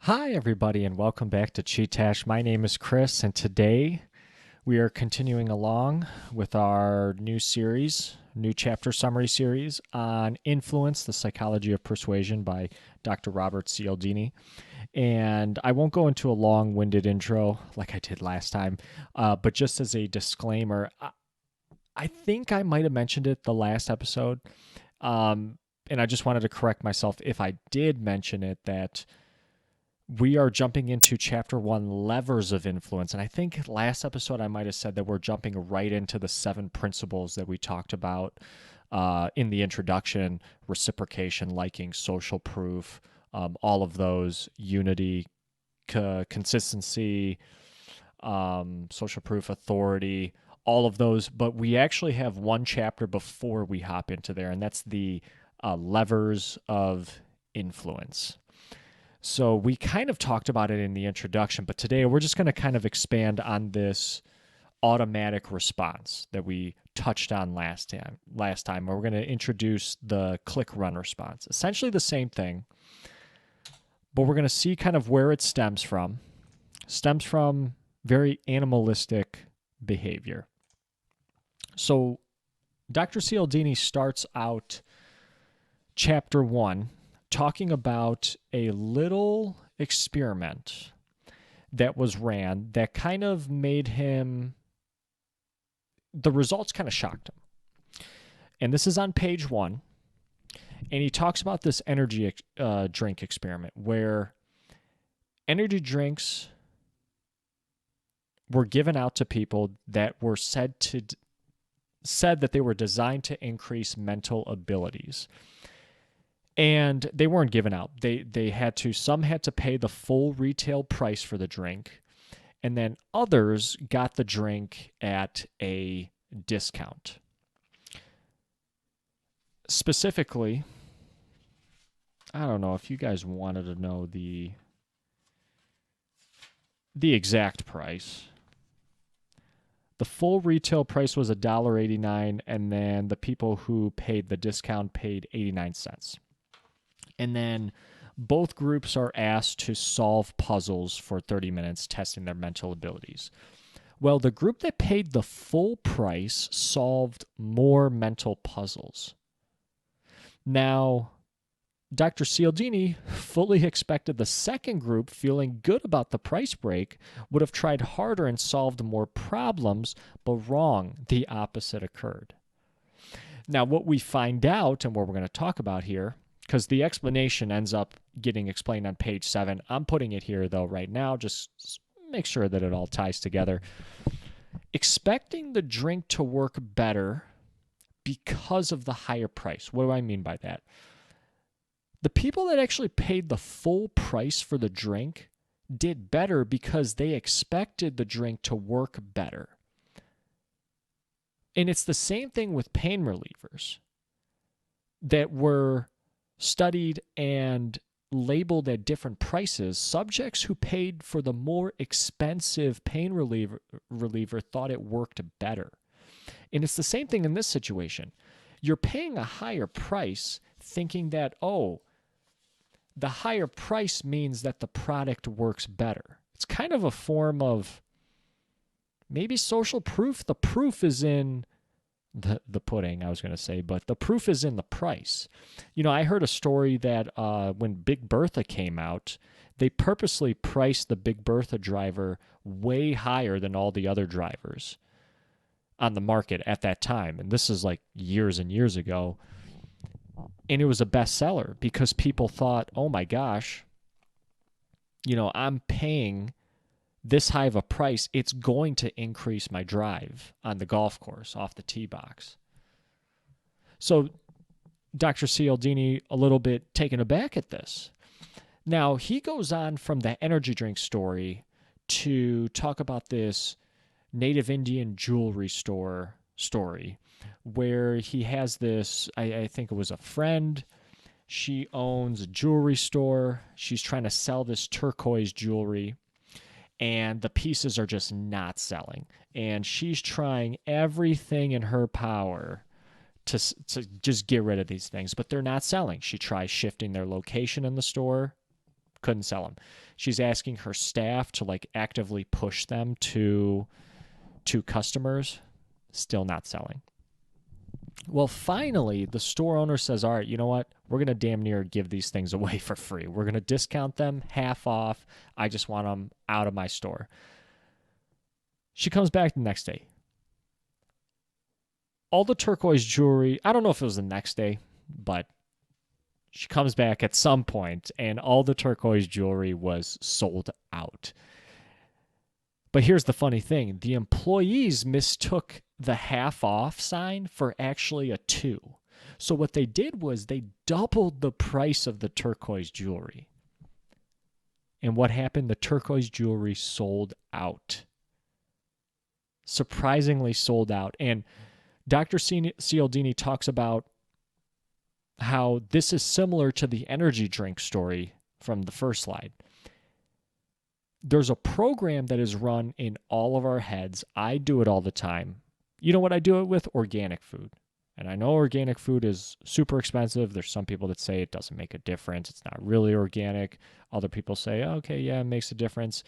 Hi, everybody, and welcome back to Chee-Tash. My name is Chris, and today we are continuing along with our new series, new chapter summary series on Influence, the Psychology of Persuasion by Dr. Robert Cialdini. And I won't go into a long-winded intro like I did last time, but just as a disclaimer, I think I might have mentioned it the last episode, and I just wanted to correct myself if I did mention it, that we are jumping into chapter 1, levers of influence. And I think last episode I might have said that we're jumping right into the 7 principles that we talked about in the introduction: reciprocation, liking, social proof, all of those, unity, consistency, social proof, authority, all of those. But we actually have one chapter before we hop into there, and that's the levers of influence. So we kind of talked about it in the introduction, but today we're just going to kind of expand on this automatic response that we touched on last time. We're going to introduce the click run response. Essentially the same thing, but we're going to see kind of where it stems from. Stems from very animalistic behavior. So Dr. Cialdini starts out chapter 1 talking about a little experiment that was ran that kind of made him, the results kind of shocked him. And this is on page 1. And he talks about this energy drink experiment where energy drinks were given out to people that were said that they were designed to increase mental abilities. And they weren't given out. Some had to pay the full retail price for the drink, and then others got the drink at a discount. Specifically, I don't know if you guys wanted to know the exact price. The full retail price was $1.89, and then the people who paid the discount paid 89 cents. And then both groups are asked to solve puzzles for 30 minutes, testing their mental abilities. Well, the group that paid the full price solved more mental puzzles. Now, Dr. Cialdini fully expected the second group, feeling good about the price break, would have tried harder and solved more problems, but wrong. The opposite occurred. Now, what we find out, and what we're going to talk about here, because the explanation ends up getting explained on page 7. I'm putting it here, though, right now, just make sure that it all ties together. Expecting the drink to work better because of the higher price. What do I mean by that? The people that actually paid the full price for the drink did better because they expected the drink to work better. And it's the same thing with pain relievers that were studied and labeled at different prices. Subjects who paid for the more expensive pain reliever thought it worked better. And it's the same thing in this situation. You're paying a higher price thinking that, the higher price means that the product works better. It's kind of a form of maybe social proof. The proof is in the pudding, I was going to say, but the proof is in the price. I heard a story that when Big Bertha came out, they purposely priced the Big Bertha driver way higher than all the other drivers on the market at that time. And this is like years and years ago. And it was a bestseller because people thought, oh my gosh, I'm paying this high of a price, it's going to increase my drive on the golf course off the tee box. So Dr. Cialdini a little bit taken aback at this. Now, he goes on from the energy drink story to talk about this Native Indian jewelry store story where he has this, I think it was a friend. She owns a jewelry store. She's trying to sell this turquoise jewelry, and the pieces are just not selling. And she's trying everything in her power to just get rid of these things, but they're not selling. She tries shifting their location in the store. couldn't sell them. She's asking her staff to like actively push them to customers, still not selling. Well, finally, the store owner says, all right, you know what? We're going to damn near give these things away for free. We're going to discount them, half off. I just want them out of my store. She comes back the next day. All the turquoise jewelry, I don't know if it was the next day, but she comes back at some point, and all the turquoise jewelry was sold out. But here's the funny thing. The employees mistook the half off sign for actually a 2. So what they did was they doubled the price of the turquoise jewelry. And what happened? The turquoise jewelry sold out. Surprisingly sold out. And Dr. Cialdini talks about how this is similar to the energy drink story from the first slide. There's a program that is run in all of our heads. I do it all the time. You know what I do it with? Organic food. And I know organic food is super expensive. There's some people that say it doesn't make a difference. It's not really organic. Other people say, okay, yeah, it makes a difference,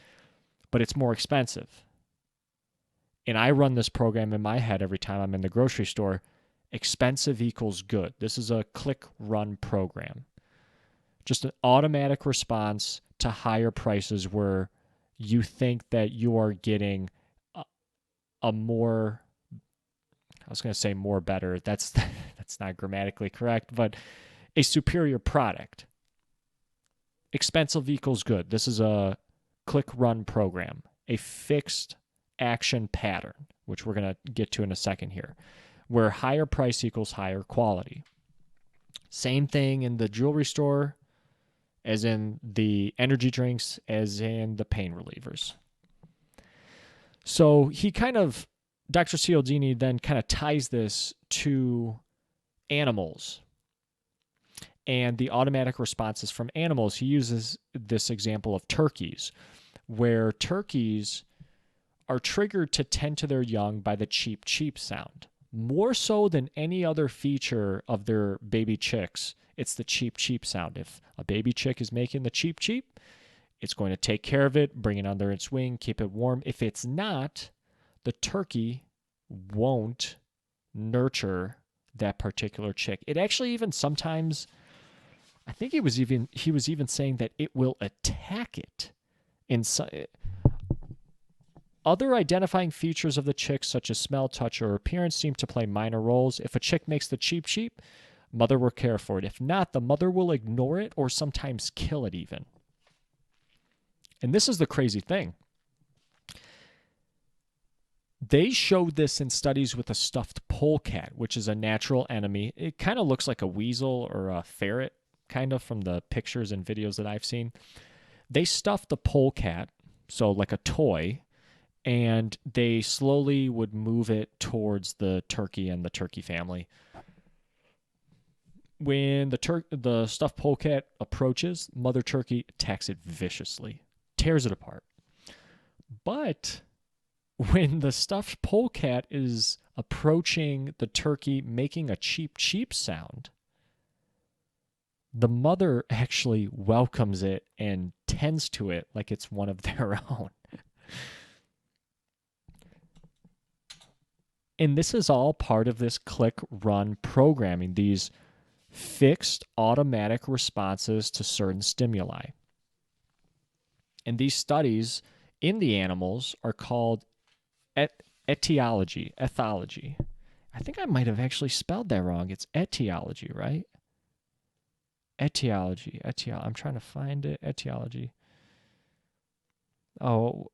but it's more expensive. And I run this program in my head every time I'm in the grocery store. Expensive equals good. This is a click-run program. Just an automatic response to higher prices where you think that you are getting a more, I was going to say more better. That's not grammatically correct, but a superior product. Expensive equals good. This is a click-run program, a fixed action pattern, which we're going to get to in a second here, where higher price equals higher quality. Same thing in the jewelry store as in the energy drinks, as in the pain relievers. So Dr. Cialdini then kind of ties this to animals and the automatic responses from animals. He uses this example of turkeys, where turkeys are triggered to tend to their young by the cheep, cheep sound. More so than any other feature of their baby chicks, it's the cheep, cheep sound. If a baby chick is making the cheep, cheep, it's going to take care of it, bring it under its wing, keep it warm. If it's not, the turkey won't nurture that particular chick. It actually even sometimes, I think he was even saying that it will attack it. Other identifying features of the chick, such as smell, touch, or appearance, seem to play minor roles. If a chick makes the cheep, cheep, mother will care for it. If not, the mother will ignore it or sometimes kill it even. And this is the crazy thing. They showed this in studies with a stuffed polecat, which is a natural enemy. It kind of looks like a weasel or a ferret, kind of, from the pictures and videos that I've seen. They stuffed the polecat, so like a toy, and they slowly would move it towards the turkey and the turkey family. When the stuffed polecat approaches, mother turkey attacks it viciously, tears it apart. But when the stuffed polecat is approaching the turkey, making a cheep, cheep sound, the mother actually welcomes it and tends to it like it's one of their own. And this is all part of this click-run programming, these fixed automatic responses to certain stimuli. And these studies in the animals are called etiology. I think I might have actually spelled that wrong. It's etiology, right? Etiology. I'm trying to find it. Etiology. Oh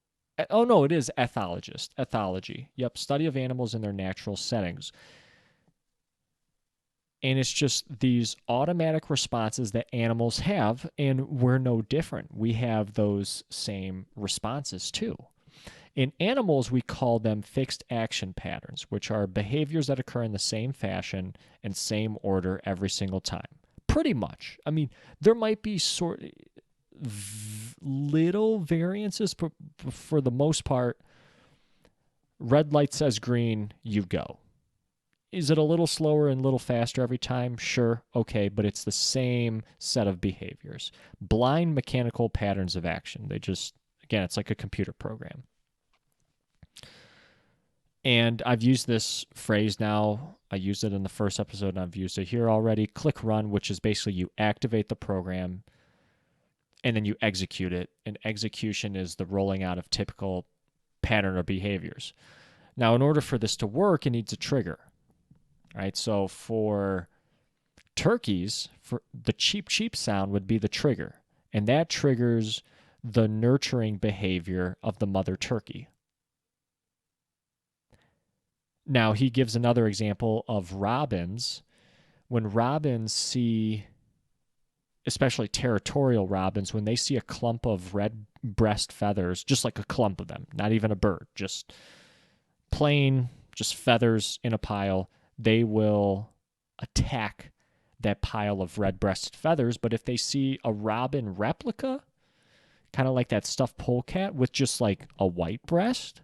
no, it is ethology. Yep, study of animals in their natural settings. And it's just these automatic responses that animals have, and we're no different. We have those same responses too. In animals, we call them fixed action patterns, which are behaviors that occur in the same fashion and same order every single time. Pretty much. I mean, there might be little variances, but for the most part, red light says green, you go. Is it a little slower and a little faster every time? Sure, okay, but it's the same set of behaviors. Blind mechanical patterns of action. They just, again, it's like a computer program. And I've used this phrase now. I used it in the first episode, and I've used it here already. Click run, which is basically you activate the program, and then you execute it. And execution is the rolling out of typical pattern or behaviors. Now, in order for this to work, it needs a trigger. Right? So for turkeys, for the cheep cheep sound would be the trigger, and that triggers the nurturing behavior of the mother turkey. Now, he gives another example of robins. When robins see, especially territorial robins, when they see a clump of red breast feathers, just like a clump of them, not even a bird, just plain, just feathers in a pile, they will attack that pile of red-breasted feathers. But if they see a robin replica, kind of like that stuffed polecat with just like a white breast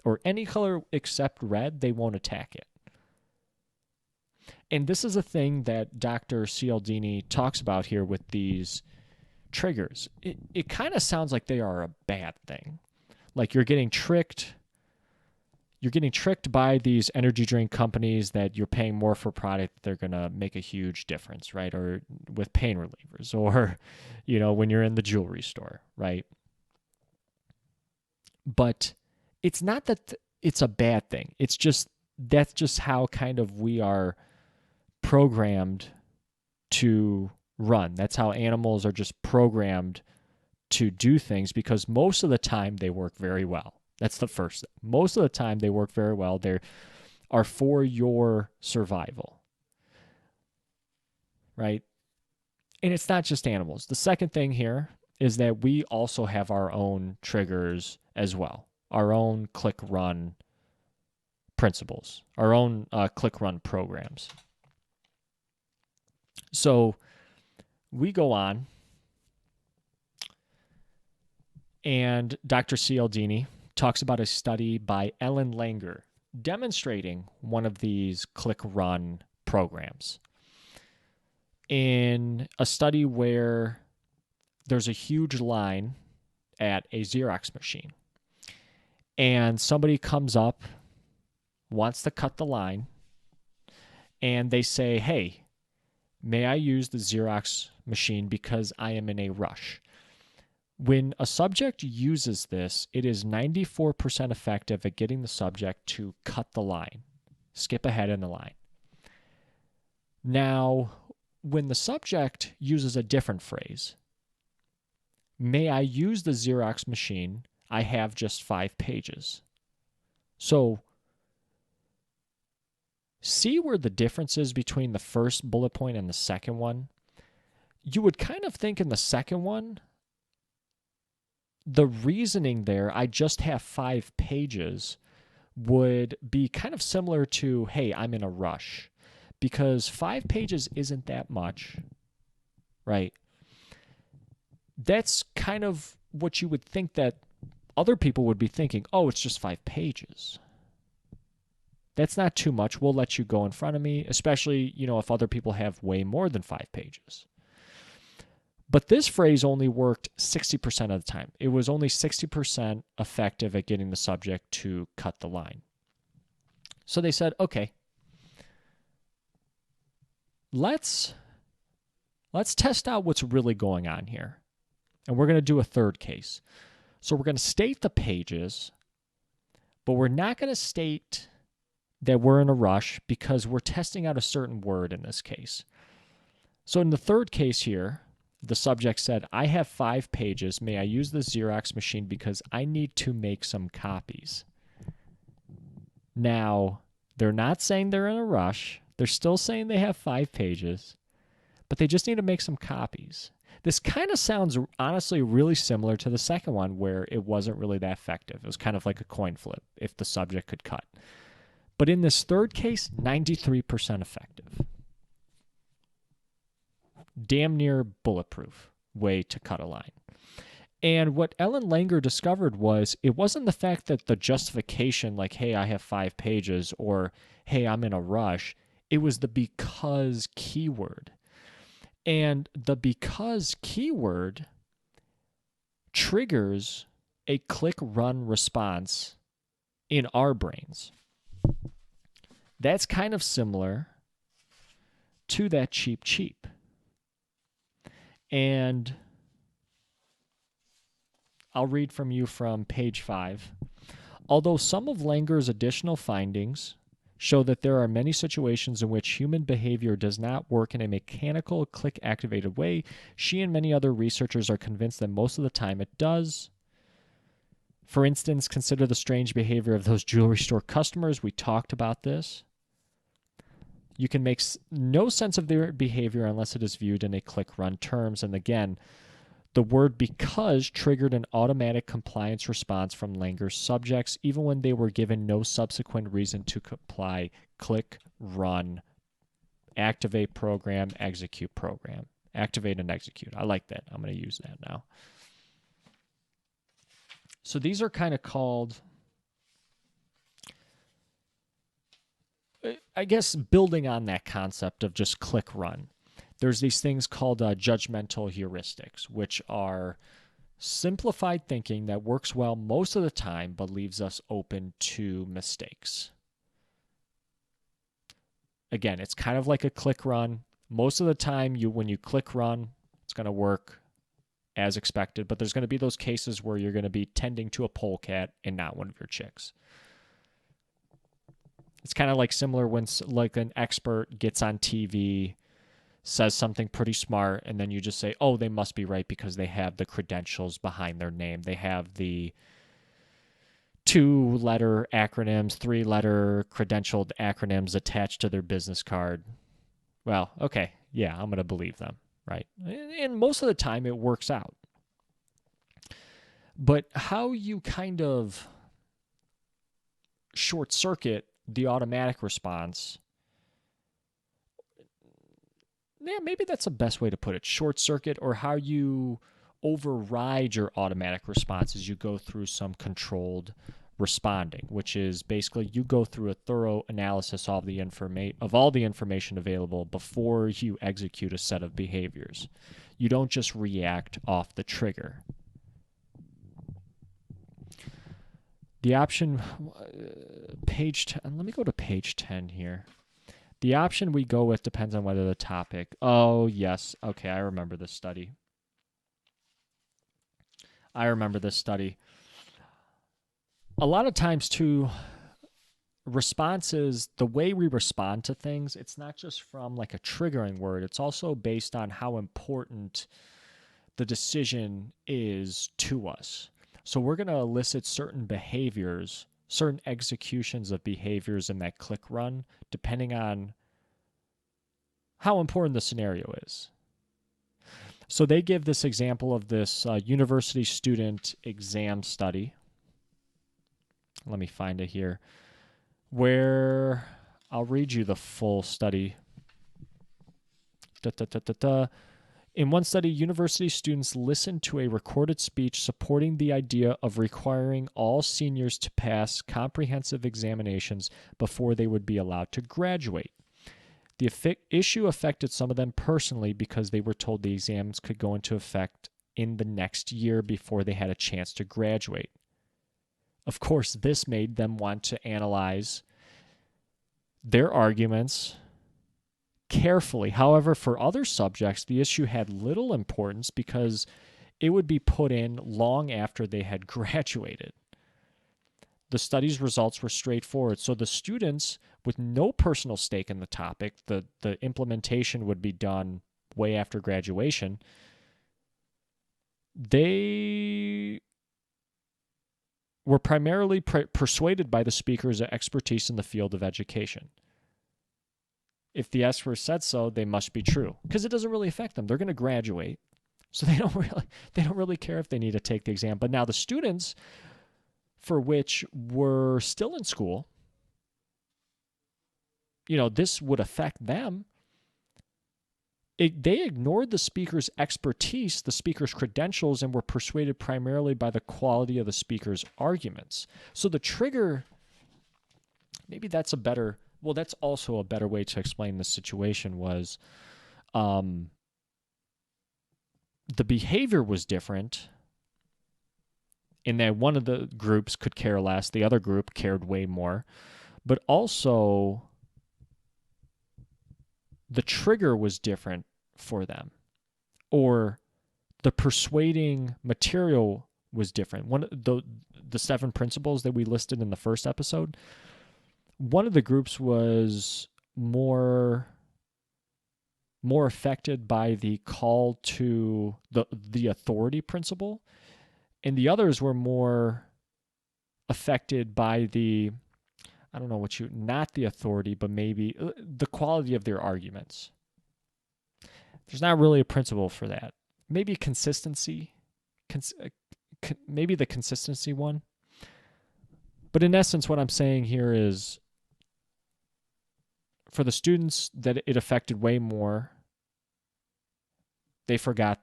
or any color except red, they won't attack it. And this is a thing that Dr. Cialdini talks about here with these triggers. It kind of sounds like they are a bad thing. Like you're getting tricked. You're getting tricked by these energy drink companies that you're paying more for product, they're going to make a huge difference, right? Or with pain relievers, or, you know, when you're in the jewelry store, right? But it's not that it's a bad thing. It's just, that's just how kind of we are programmed to run. That's how animals are just programmed to do things, because most of the time they work very well. That's the first thing. Most of the time they work very well. They are for your survival, right? And it's not just animals. The second thing here is that we also have our own triggers as well, our own click run principles, our own click run programs. So we go on, and Dr. Cialdini talks about a study by Ellen Langer demonstrating one of these click run programs. In a study where there's a huge line at a Xerox machine, and somebody comes up, wants to cut the line, and they say, "Hey, may I use the Xerox machine because I am in a rush?" When a subject uses this, it is 94% effective at getting the subject to cut the line, skip ahead in the line. Now, when the subject uses a different phrase, "May I use the Xerox machine? I have just 5 pages." So, see where the difference is between the first bullet point and the second one? You would kind of think in the second one, the reasoning there, "I just have 5 pages," would be kind of similar to, "Hey, I'm in a rush," because 5 pages isn't that much, right? That's kind of what you would think that other people would be thinking. "Oh, it's just 5 pages. That's not too much. We'll let you go in front of me," especially, you know, if other people have way more than 5 pages. But this phrase only worked 60% of the time. It was only 60% effective at getting the subject to cut the line. So they said, okay, let's test out what's really going on here. And we're going to do a third case. So we're going to state the pages, but we're not going to state that we're in a rush because we're testing out a certain word in this case. So in the third case here, the subject said, "I have 5 pages. May I use the Xerox machine because I need to make some copies." Now, they're not saying they're in a rush. They're still saying they have 5 pages, but they just need to make some copies. This kind of sounds honestly really similar to the second one where it wasn't really that effective. It was kind of like a coin flip if the subject could cut. But in this third case, 93% effective. Damn near bulletproof way to cut a line. And what Ellen Langer discovered was it wasn't the fact that the justification, like, hey, I have 5 pages, or hey, I'm in a rush. It was the because keyword. And the because keyword triggers a click run response in our brains. That's kind of similar to that cheap. And I'll read from you from page 5. Although some of Langer's additional findings show that there are many situations in which human behavior does not work in a mechanical, click-activated way, she and many other researchers are convinced that most of the time it does. For instance, consider the strange behavior of those jewelry store customers. We talked about this. You can make no sense of their behavior unless it is viewed in a click-run terms. And again, the word because triggered an automatic compliance response from Langer's subjects, even when they were given no subsequent reason to comply. Click, run, activate program, execute program. Activate and execute. I like that. I'm going to use that now. So these are kind of called, I guess, building on that concept of just click, run. There's these things called judgmental heuristics, which are simplified thinking that works well most of the time but leaves us open to mistakes. Again, it's kind of like a click run. Most of the time, when you click run, it's going to work as expected, but there's going to be those cases where you're going to be tending to a polecat and not one of your chicks. It's kind of like similar when like an expert gets on TV, says something pretty smart, and then you just say, oh, they must be right because they have the credentials behind their name. They have the 2-letter acronyms, 3-letter credentialed acronyms attached to their business card. Well, okay, yeah, I'm going to believe them, right? And most of the time it works out. But how you kind of short circuit the automatic response, yeah, maybe that's the best way to put it, short circuit, or how you override your automatic response as you go through some controlled responding, which is basically you go through a thorough analysis of all the information available before you execute a set of behaviors. You don't just react off the trigger. The option, page 10, let me go to page 10 here. The option we go with depends on whether the topic, oh, yes, okay, I remember this study. A lot of times, too, responses, the way we respond to things, it's not just from like a triggering word, it's also based on how important the decision is to us. So we're going to elicit certain behaviors, certain executions of behaviors in that click run, depending on how important the scenario is. So they give this example of this university student exam study. Let me find it here, where I'll read you the full study. In one study, university students listened to a recorded speech supporting the idea of requiring all seniors to pass comprehensive examinations before they would be allowed to graduate. The issue affected some of them personally because they were told the exams could go into effect in the next year before they had a chance to graduate. Of course, this made them want to analyze their arguments carefully. However, for other subjects, the issue had little importance because it would be put in long after they had graduated. The study's results were straightforward. So the students with no personal stake in the topic, the implementation would be done way after graduation, they were primarily persuaded by the speaker's expertise in the field of education. If the expert said so, they must be true because it doesn't really affect them. They're going to graduate, so they don't really care if they need to take the exam. But now the students, for which were still in school, this would affect them. They ignored the speaker's expertise, the speaker's credentials, and were persuaded primarily by the quality of the speaker's arguments. So the trigger, maybe that's a better, well, that's also a better way to explain the situation was the behavior was different in that one of the groups could care less, the other group cared way more, but also the trigger was different for them, or the persuading material was different. One of the 7 principles that we listed in the first episode, one of the groups was more affected by the call to the authority principle, and the others were more affected by the, I don't know what you, not the authority, but maybe the quality of their arguments. There's not really a principle for that. Maybe consistency, maybe the consistency one. But in essence, what I'm saying here is for the students that it affected way more, they forgot.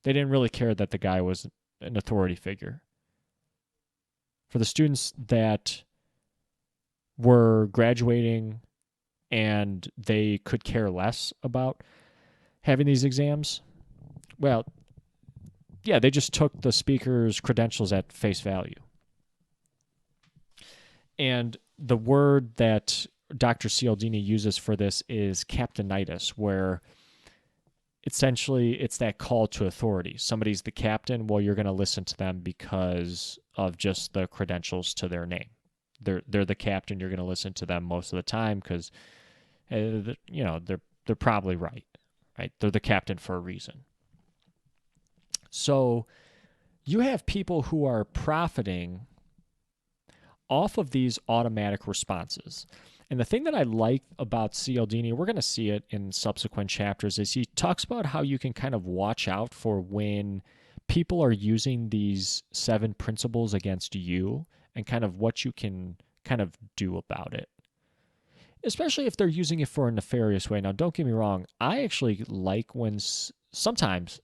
They didn't really care that the guy was an authority figure. For the students that were graduating and they could care less about having these exams, well, yeah, they just took the speaker's credentials at face value. And the word that Dr. Cialdini uses for this is captainitis, where essentially it's that call to authority. Somebody's the captain, well, you're going to listen to them because of just the credentials to their name. They're the captain, you're going to listen to them most of the time because they're probably right? They're the captain for a reason. So you have people who are profiting off of these automatic responses. And the thing that I like about Cialdini, we're going to see it in subsequent chapters, is he talks about how you can kind of watch out for when people are using these 7 principles against you and kind of what you can kind of do about it. Especially if they're using it for a nefarious way. Now, don't get me wrong. I actually like when sometimes,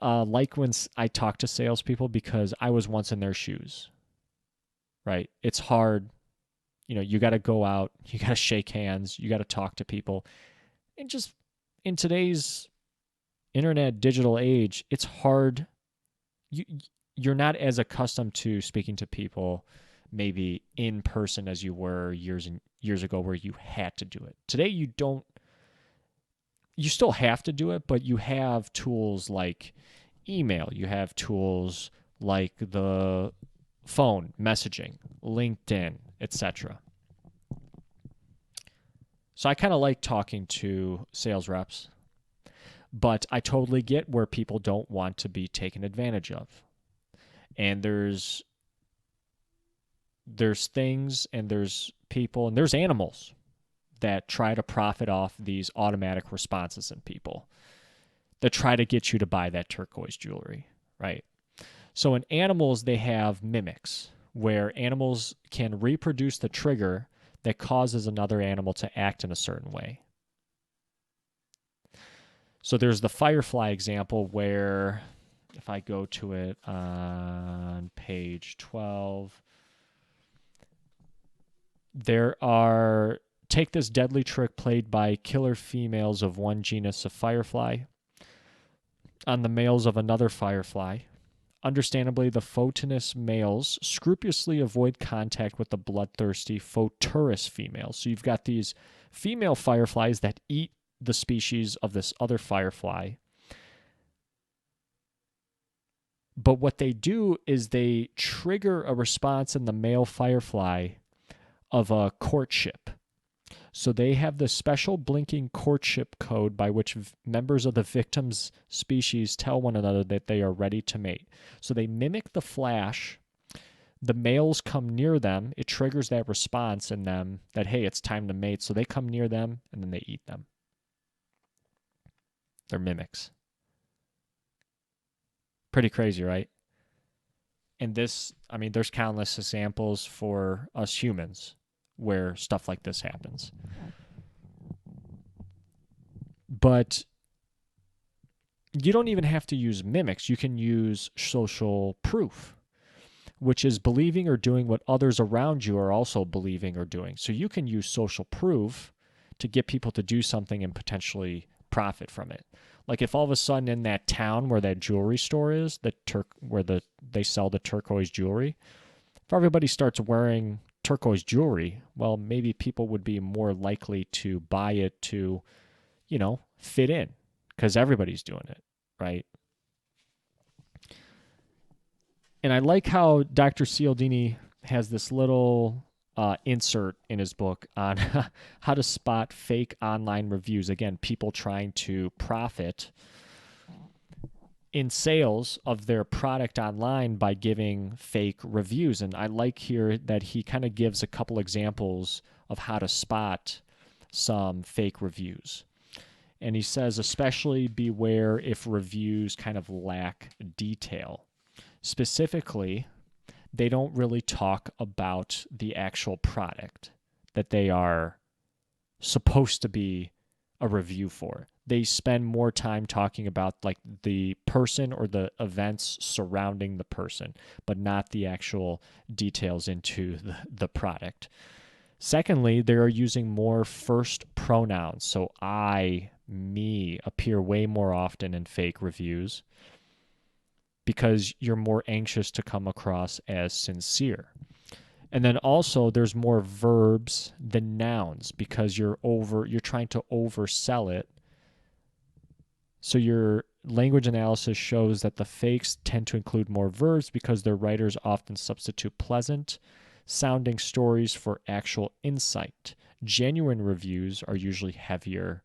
like when I talk to salespeople because I was once in their shoes, right? It's hard. You got to go out, you got to shake hands, you got to talk to people. And just in today's internet digital age, it's hard. You're not as accustomed to speaking to people maybe in person as you were years and years ago where you had to do it. Today you don't. You still have to do it, but you have tools like email, you have tools like the phone, messaging, LinkedIn, etc. So I kind of like talking to sales reps, but I totally get where people don't want to be taken advantage of. And there's things and there's people and there's animals that try to profit off these automatic responses in people that try to get you to buy that turquoise jewelry, right? So in animals, they have mimics, where animals can reproduce the trigger that causes another animal to act in a certain way. So there's the firefly example where, if I go to it on page 12, take this deadly trick played by killer females of one genus of firefly on the males of another firefly. Understandably, the photinous males scrupulously avoid contact with the bloodthirsty photurus females. So you've got these female fireflies that eat the species of this other firefly. But what they do is they trigger a response in the male firefly of a courtship. So they have the special blinking courtship code by which members of the victim's species tell one another that they are ready to mate. So they mimic the flash. The males come near them. It triggers that response in them that, hey, it's time to mate. So they come near them and then they eat them. They're mimics. Pretty crazy, right? And this, there's countless examples for us humans where stuff like this happens. But you don't even have to use mimics. You can use social proof, which is believing or doing what others around you are also believing or doing. So you can use social proof to get people to do something and potentially profit from it. Like if all of a sudden in that town where that jewelry store is, they sell the turquoise jewelry, if everybody starts wearing turquoise jewelry, well, maybe people would be more likely to buy it to, fit in because everybody's doing it, right? And I like how Dr. Cialdini has this little insert in his book on how to spot fake online reviews. Again, people trying to profit in sales of their product online by giving fake reviews. And I like here that he kind of gives a couple examples of how to spot some fake reviews. And he says, especially beware if reviews kind of lack detail. Specifically, they don't really talk about the actual product that they are supposed to be a review for. They spend more time talking about like the person or the events surrounding the person, but not the actual details into the product. Secondly, they are using more first pronouns. So I, me appear way more often in fake reviews because you're more anxious to come across as sincere. And then also there's more verbs than nouns because you're trying to oversell it. So your language analysis shows that the fakes tend to include more verbs because their writers often substitute pleasant sounding stories for actual insight. Genuine reviews are usually heavier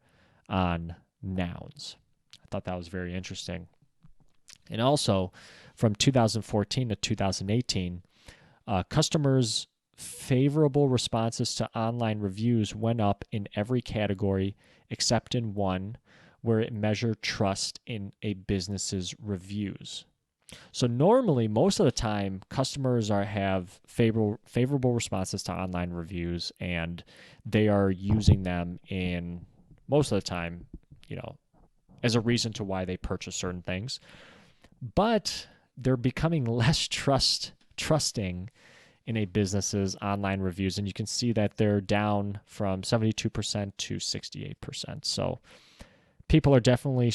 on nouns. I thought that was very interesting. And also, from 2014 to 2018, customers' favorable responses to online reviews went up in every category except in one, where it measured trust in a business's reviews. So normally, most of the time, customers have favorable responses to online reviews, and they are using them in most of the time, as a reason to why they purchase certain things. But they're becoming less trusting in a business's online reviews, and you can see that they're down from 72% to 68%. So people are definitely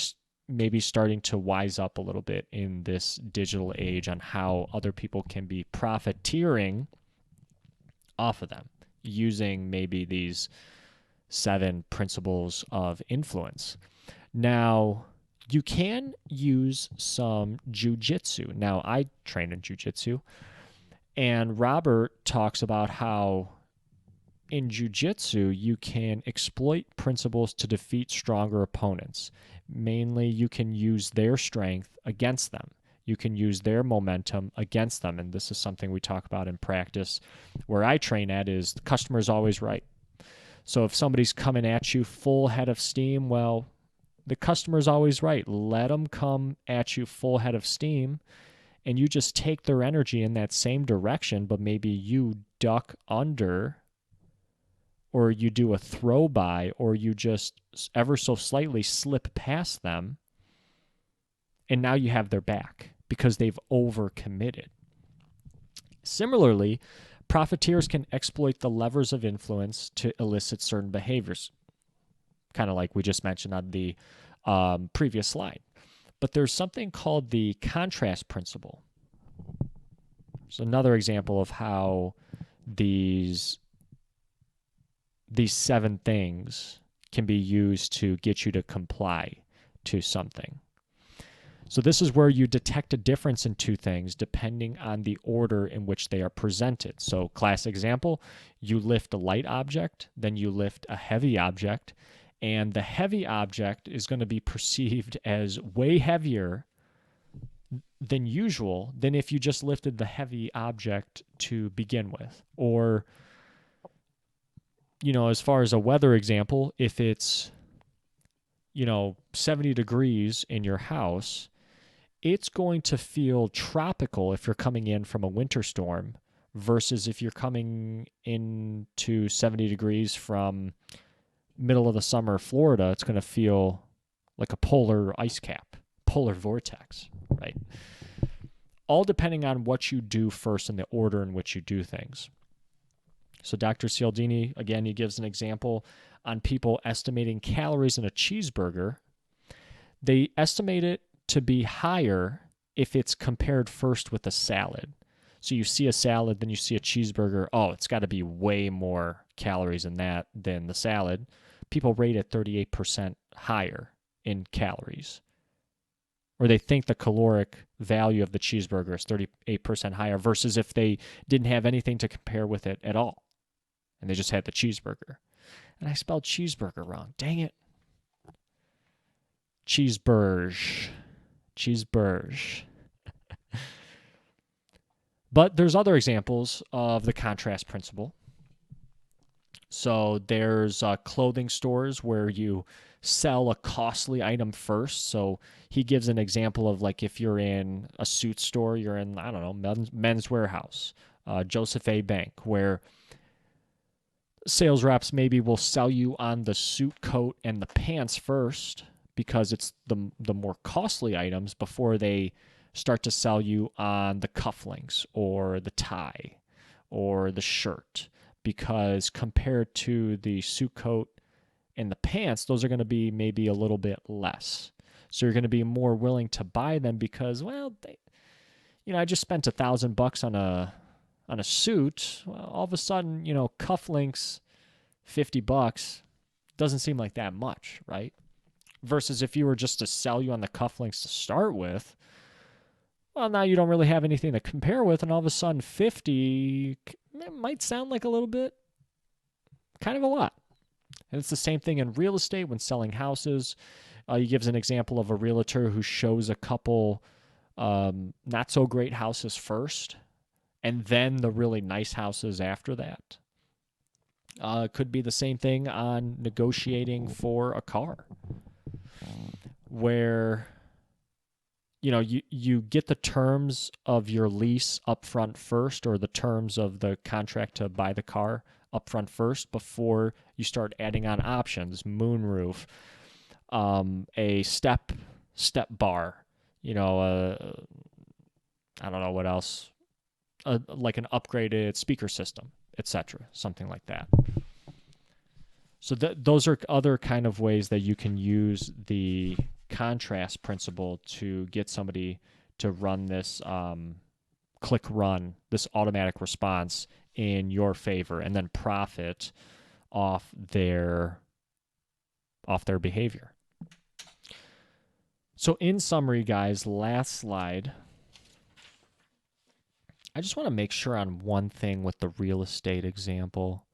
maybe starting to wise up a little bit in this digital age on how other people can be profiteering off of them using maybe these 7 principles of influence. Now, you can use some jujitsu. Now, I train in jujitsu, and Robert talks about how in jujitsu you can exploit principles to defeat stronger opponents. Mainly, you can use their strength against them. You can use their momentum against them, and this is something we talk about in practice. Where I train at is the customer is always right. So if somebody's coming at you full head of steam, well, the customer's always right. Let them come at you full head of steam, and you just take their energy in that same direction, but maybe you duck under, or you do a throw by, or you just ever so slightly slip past them, and now you have their back because they've overcommitted. Similarly, profiteers can exploit the levers of influence to elicit certain behaviors, kind of like we just mentioned on the previous slide. But there's something called the contrast principle. It's another example of how these 7 things can be used to get you to comply to something. So this is where you detect a difference in 2 things depending on the order in which they are presented. So classic example, you lift a light object, then you lift a heavy object, and the heavy object is going to be perceived as way heavier than usual than if you just lifted the heavy object to begin with. Or, as far as a weather example, if it's, 70 degrees in your house, it's going to feel tropical if you're coming in from a winter storm versus if you're coming into 70 degrees from middle of the summer Florida, it's going to feel like a polar ice cap, polar vortex, right? All depending on what you do first and the order in which you do things. So Dr. Cialdini, again, he gives an example on people estimating calories in a cheeseburger. They estimate it to be higher if it's compared first with a salad. So you see a salad, then you see a cheeseburger. Oh, it's got to be way more calories in that than the salad. People rate it 38% higher in calories. Or they think the caloric value of the cheeseburger is 38% higher versus if they didn't have anything to compare with it at all and they just had the cheeseburger. And I spelled cheeseburger wrong. Dang it. Cheeseburger. But there's other examples of the contrast principle. So there's clothing stores where you sell a costly item first. So he gives an example of like if you're in a suit store, you're in, I don't know, Men's Warehouse, Joseph A. Bank, where sales reps maybe will sell you on the suit coat and the pants first because it's the more costly items before they start to sell you on the cufflinks or the tie or the shirt, because compared to the suit coat and the pants, those are going to be maybe a little bit less. So you're going to be more willing to buy them because, well, I just spent $1,000 on a suit. Well, all of a sudden, cufflinks, $50 doesn't seem like that much, right? Versus if you were just to sell you on the cufflinks to start with, well, now you don't really have anything to compare with, and all of a sudden 50 it might sound like a little bit, kind of a lot. And it's the same thing in real estate when selling houses. He gives an example of a realtor who shows a couple not so great houses first, and then the really nice houses after that. It could be the same thing on negotiating for a car, where you get the terms of your lease up front first, or the terms of the contract to buy the car up front first before you start adding on options, moonroof, a step bar, I don't know what else, like an upgraded speaker system, etc., something like that. So those are other kind of ways that you can use the contrast principle to get somebody to run this click run, this automatic response in your favor, and then profit off their behavior. So in summary, guys, last slide. I just want to make sure on one thing with the real estate example.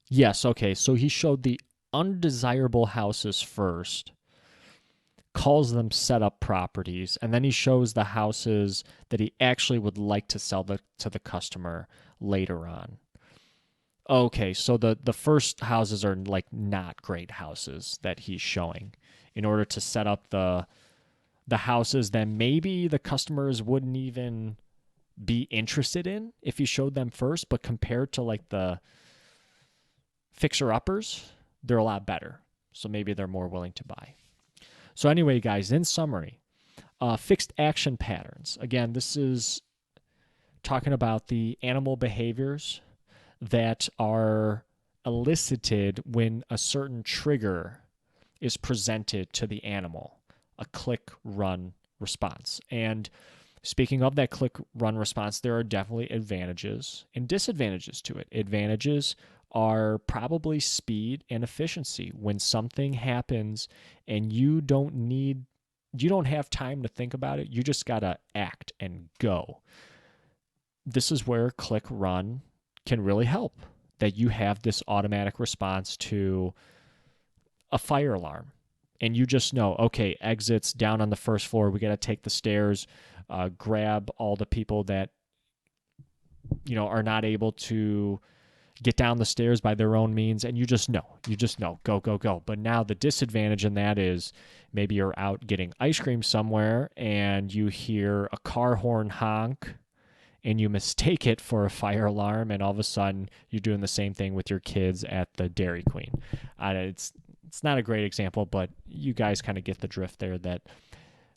Yes, okay, so he showed the undesirable houses first, calls them setup properties, and then he shows the houses that he actually would like to sell to the customer later on. Okay, so the first houses are like not great houses that he's showing in order to set up the houses that maybe the customers wouldn't even be interested in if you showed them first, but compared to like the fixer-uppers, they're a lot better. So maybe they're more willing to buy. So anyway, guys, in summary, fixed action patterns. Again, this is talking about the animal behaviors that are elicited when a certain trigger is presented to the animal, a click-run response. And speaking of that click-run response, there are definitely advantages and disadvantages to it. Advantages are probably speed and efficiency. When something happens and you don't have time to think about it, you just got to act and go. This is where click run can really help, that you have this automatic response to a fire alarm. And you just know, okay, exits down on the first floor. We got to take the stairs, grab all the people that, are not able to get down the stairs by their own means, and you just know, go, go, go. But now the disadvantage in that is maybe you're out getting ice cream somewhere and you hear a car horn honk and you mistake it for a fire alarm, and all of a sudden you're doing the same thing with your kids at the Dairy Queen. It's not a great example, but you guys kind of get the drift there, that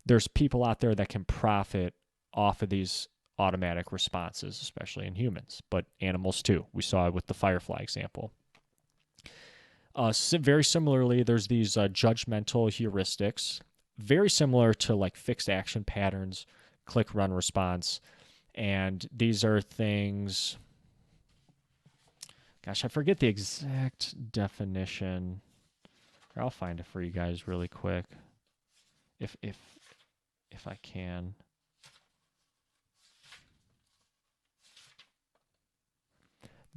there's people out there that can profit off of these automatic responses, especially in humans, but animals too. We saw it with the firefly example. Very similarly, there's these judgmental heuristics, very similar to like fixed action patterns, click, run, response. And these are things, gosh, I forget the exact definition. I'll find it for you guys really quick, if I can.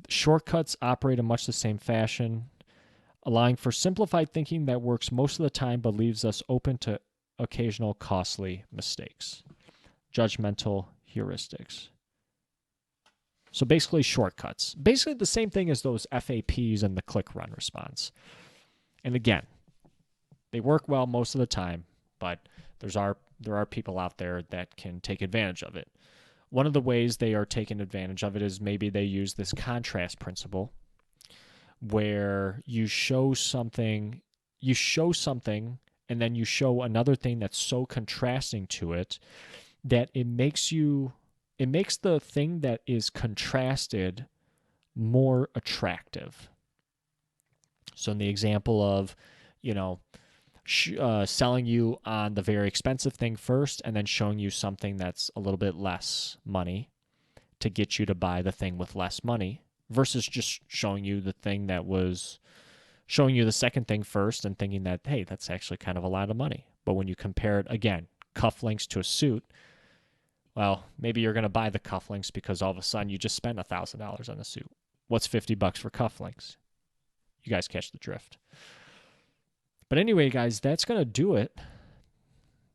Shortcuts operate in much the same fashion, allowing for simplified thinking that works most of the time but leaves us open to occasional costly mistakes. Judgmental heuristics. So basically shortcuts. Basically the same thing as those FAPs and the click run response. And again, they work well most of the time, but there are people out there that can take advantage of it. One of the ways they are taking advantage of it is maybe they use this contrast principle, where you show something, and then you show another thing that's so contrasting to it that it makes the thing that is contrasted more attractive. So in the example of, selling you on the very expensive thing first and then showing you something that's a little bit less money to get you to buy the thing with less money, versus just showing you the thing that was showing you the second thing first and thinking that, hey, that's actually kind of a lot of money. But when you compare it, again, cufflinks to a suit, well, maybe you're going to buy the cufflinks because all of a sudden you just spent $1,000 on a suit. What's $50 for cufflinks? You guys catch the drift. But anyway, guys, that's going to do it.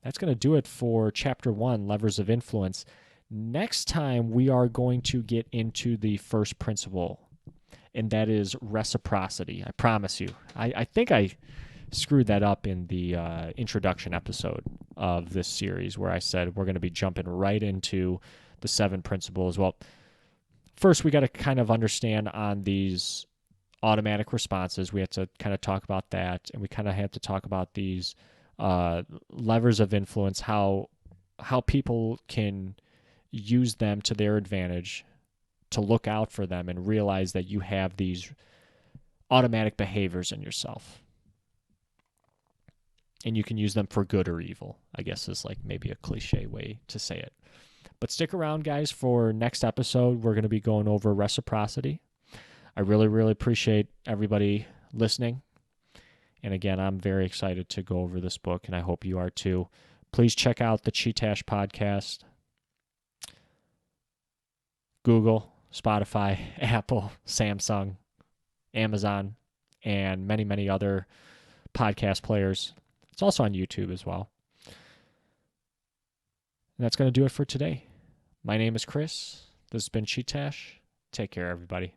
That's going to do it for Chapter 1, Levers of Influence. Next time, we are going to get into the first principle, and that is reciprocity. I promise you. I think I screwed that up in the introduction episode of this series, where I said we're going to be jumping right into the 7 principles. Well, first, we got to kind of understand on these automatic responses. We have to kind of talk about that, and we kind of have to talk about these levers of influence, how people can use them to their advantage, to look out for them and realize that you have these automatic behaviors in yourself. And you can use them for good or evil, I guess is like maybe a cliche way to say it. But stick around, guys, for next episode. We're going to be going over reciprocity. I really, really appreciate everybody listening. And again, I'm very excited to go over this book, and I hope you are too. Please check out the Chee-Tash podcast. Google, Spotify, Apple, Samsung, Amazon, and many, many other podcast players. It's also on YouTube as well. And that's going to do it for today. My name is Chris. This has been Chee-Tash. Take care, everybody.